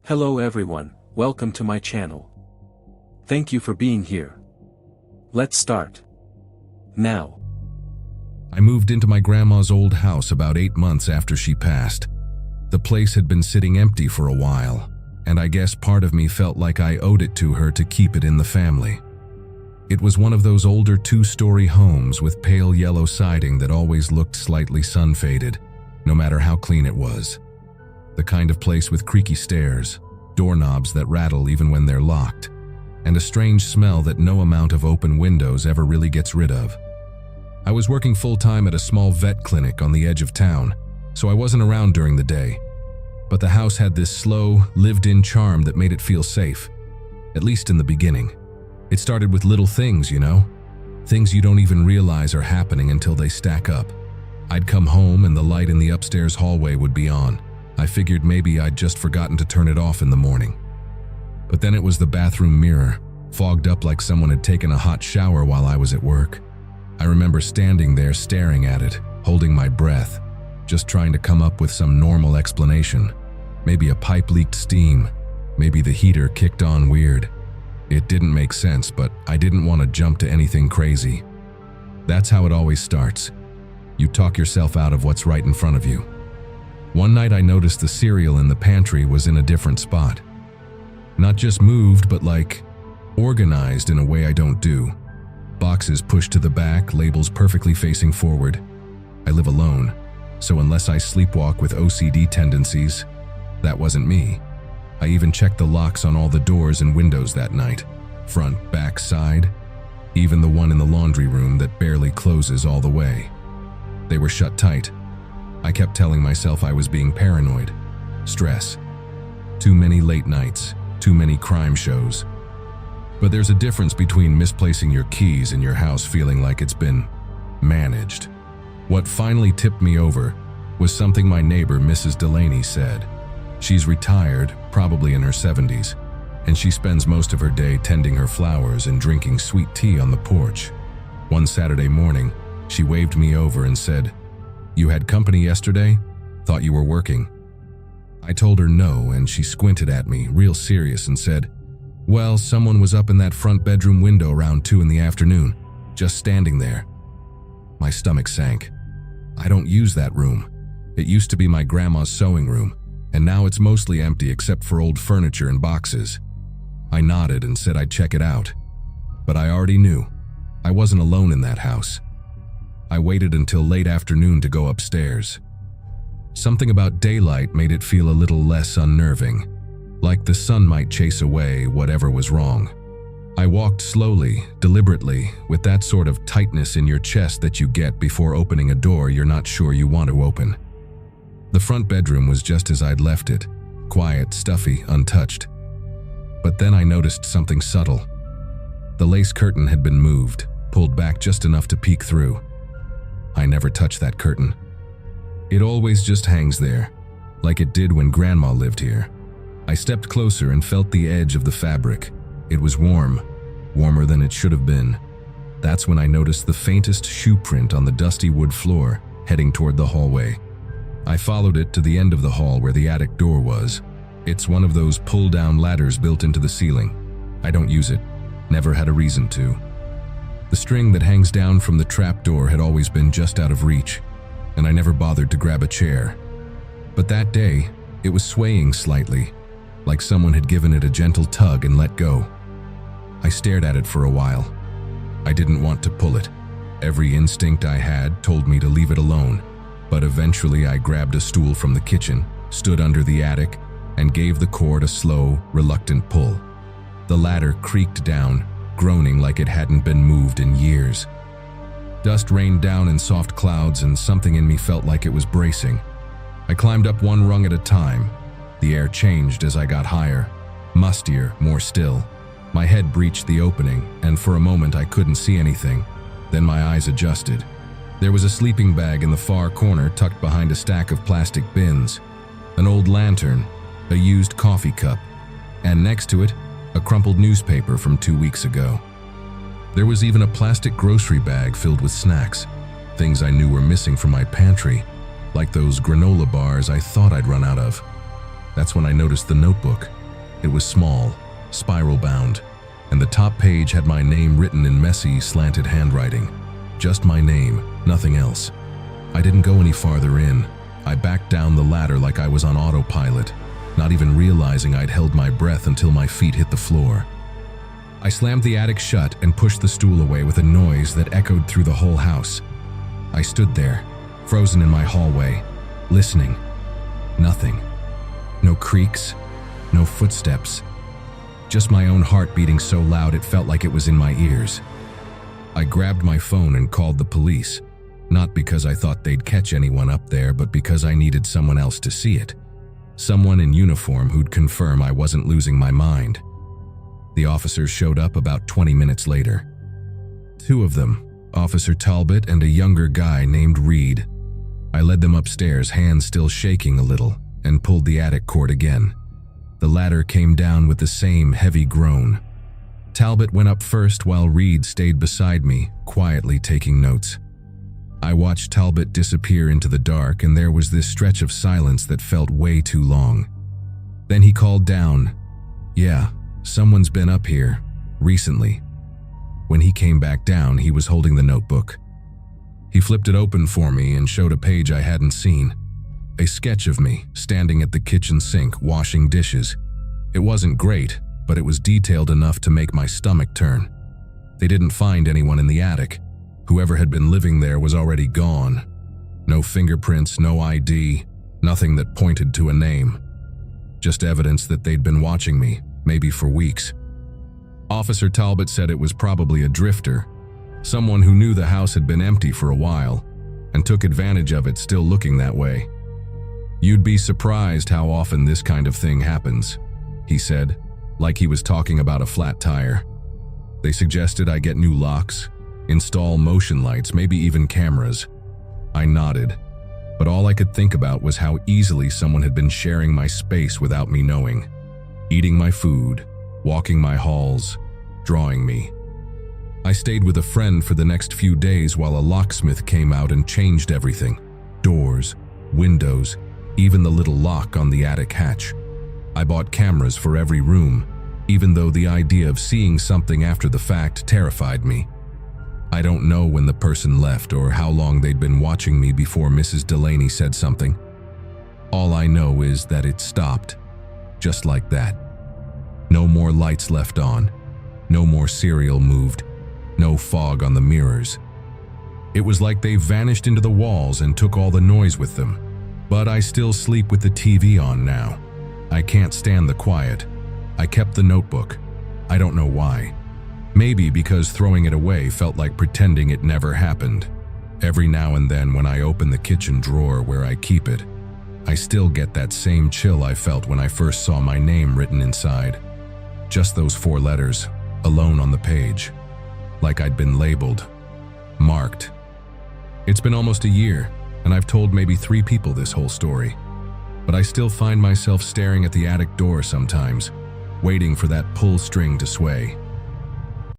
Hello everyone, welcome to my channel. Thank you for being here. Let's start. Now. I moved into my grandma's old house about 8 months after she passed. The place had been sitting empty for a while, and I guess part of me felt like I owed it to her to keep it in the family. It was one of those older 2-story homes with pale yellow siding that always looked slightly sun-faded, no matter how clean it was. The kind of place with creaky stairs, doorknobs that rattle even when they're locked, and a strange smell that no amount of open windows ever really gets rid of. I was working full-time at a small vet clinic on the edge of town, so I wasn't around during the day. But the house had this slow, lived-in charm that made it feel safe, at least in the beginning. It started with little things, you know? Things you don't even realize are happening until they stack up. I'd come home and the light in the upstairs hallway would be on. I figured maybe I'd just forgotten to turn it off in the morning. But then it was the bathroom mirror, fogged up like someone had taken a hot shower while I was at work. I remember standing there staring at it, holding my breath, just trying to come up with some normal explanation. Maybe a pipe leaked steam, maybe the heater kicked on weird. It didn't make sense, but I didn't want to jump to anything crazy. That's how it always starts. You talk yourself out of what's right in front of you. One night I noticed the cereal in the pantry was in a different spot. Not just moved, but like organized in a way I don't do. Boxes pushed to the back, labels perfectly facing forward. I live alone, so unless I sleepwalk with OCD tendencies, that wasn't me. I even checked the locks on all the doors and windows that night. Front, back, side. Even the one in the laundry room that barely closes all the way. They were shut tight. I kept telling myself I was being paranoid. Stress. Too many late nights. Too many crime shows. But there's a difference between misplacing your keys and your house feeling like it's been managed. What finally tipped me over was something my neighbor, Mrs. Delaney, said. She's retired, probably in her 70s, and she spends most of her day tending her flowers and drinking sweet tea on the porch. One Saturday morning, she waved me over and said, "You had company yesterday? Thought you were working." I told her no, and she squinted at me, real serious, and said, "Well, someone was up in that front bedroom window around 2 in the afternoon, just standing there." My stomach sank. I don't use that room. It used to be my grandma's sewing room, and now it's mostly empty except for old furniture and boxes. I nodded and said I'd check it out. But I already knew. I wasn't alone in that house. I waited until late afternoon to go upstairs. Something about daylight made it feel a little less unnerving, like the sun might chase away whatever was wrong. I walked slowly, deliberately, with that sort of tightness in your chest that you get before opening a door you're not sure you want to open. The front bedroom was just as I'd left it, quiet, stuffy, untouched. But then I noticed something subtle. The lace curtain had been moved, pulled back just enough to peek through. I never touched that curtain. It always just hangs there, like it did when Grandma lived here. I stepped closer and felt the edge of the fabric. It was warm, warmer than it should have been. That's when I noticed the faintest shoe print on the dusty wood floor, heading toward the hallway. I followed it to the end of the hall where the attic door was. It's one of those pull-down ladders built into the ceiling. I don't use it, never had a reason to. The string that hangs down from the trap door had always been just out of reach, and I never bothered to grab a chair. But that day, it was swaying slightly, like someone had given it a gentle tug and let go. I stared at it for a while. I didn't want to pull it. Every instinct I had told me to leave it alone. But eventually I grabbed a stool from the kitchen, stood under the attic, and gave the cord a slow, reluctant pull. The ladder creaked down, groaning like it hadn't been moved in years. Dust rained down in soft clouds and something in me felt like it was bracing. I climbed up one rung at a time. The air changed as I got higher, mustier, more still. My head breached the opening, and for a moment I couldn't see anything. Then my eyes adjusted. There was a sleeping bag in the far corner tucked behind a stack of plastic bins, an old lantern, a used coffee cup, and next to it, a crumpled newspaper from 2 weeks ago. There was even a plastic grocery bag filled with snacks, things I knew were missing from my pantry, like those granola bars I thought I'd run out of. That's when I noticed the notebook, It was small, spiral-bound, and the top page had my name written in messy, slanted handwriting. Just my name, nothing else. I didn't go any farther in. I backed down the ladder like I was on autopilot, not even realizing I'd held my breath until my feet hit the floor. I slammed the attic shut and pushed the stool away with a noise that echoed through the whole house. I stood there, frozen in my hallway, listening. Nothing. No creaks, no footsteps. Just my own heart beating so loud it felt like it was in my ears. I grabbed my phone and called the police, not because I thought they'd catch anyone up there, but because I needed someone else to see it. Someone in uniform who'd confirm I wasn't losing my mind. The officers showed up about 20 minutes later. Two of them, Officer Talbot and a younger guy named Reed. I led them upstairs, hands still shaking a little, and pulled the attic cord again. The ladder came down with the same heavy groan. Talbot went up first while Reed stayed beside me, quietly taking notes. I watched Talbot disappear into the dark, and there was this stretch of silence that felt way too long. Then he called down, "Yeah, someone's been up here, recently." When he came back down, he was holding the notebook. He flipped it open for me and showed a page I hadn't seen. A sketch of me, standing at the kitchen sink, washing dishes. It wasn't great, but it was detailed enough to make my stomach turn. They didn't find anyone in the attic. Whoever had been living there was already gone. No fingerprints, no ID, nothing that pointed to a name. Just evidence that they'd been watching me, maybe for weeks. Officer Talbot said it was probably a drifter, someone who knew the house had been empty for a while and took advantage of it still looking that way. "You'd be surprised how often this kind of thing happens," he said, like he was talking about a flat tire. "They suggested I get new locks, install motion lights, maybe even cameras." I nodded, but all I could think about was how easily someone had been sharing my space without me knowing. Eating my food, walking my halls, drawing me. I stayed with a friend for the next few days while a locksmith came out and changed everything. Doors, windows, even the little lock on the attic hatch. I bought cameras for every room, even though the idea of seeing something after the fact terrified me. I don't know when the person left or how long they'd been watching me before Mrs. Delaney said something. All I know is that it stopped, just like that. No more lights left on, no more cereal moved, no fog on the mirrors. It was like they vanished into the walls and took all the noise with them. But I still sleep with the TV on now. I can't stand the quiet. I kept the notebook. I don't know why. Maybe because throwing it away felt like pretending it never happened. Every now and then when I open the kitchen drawer where I keep it, I still get that same chill I felt when I first saw my name written inside. Just those 4 letters, alone on the page. Like I'd been labeled, marked. It's been almost a year, and I've told maybe 3 people this whole story. But I still find myself staring at the attic door sometimes, waiting for that pull string to sway.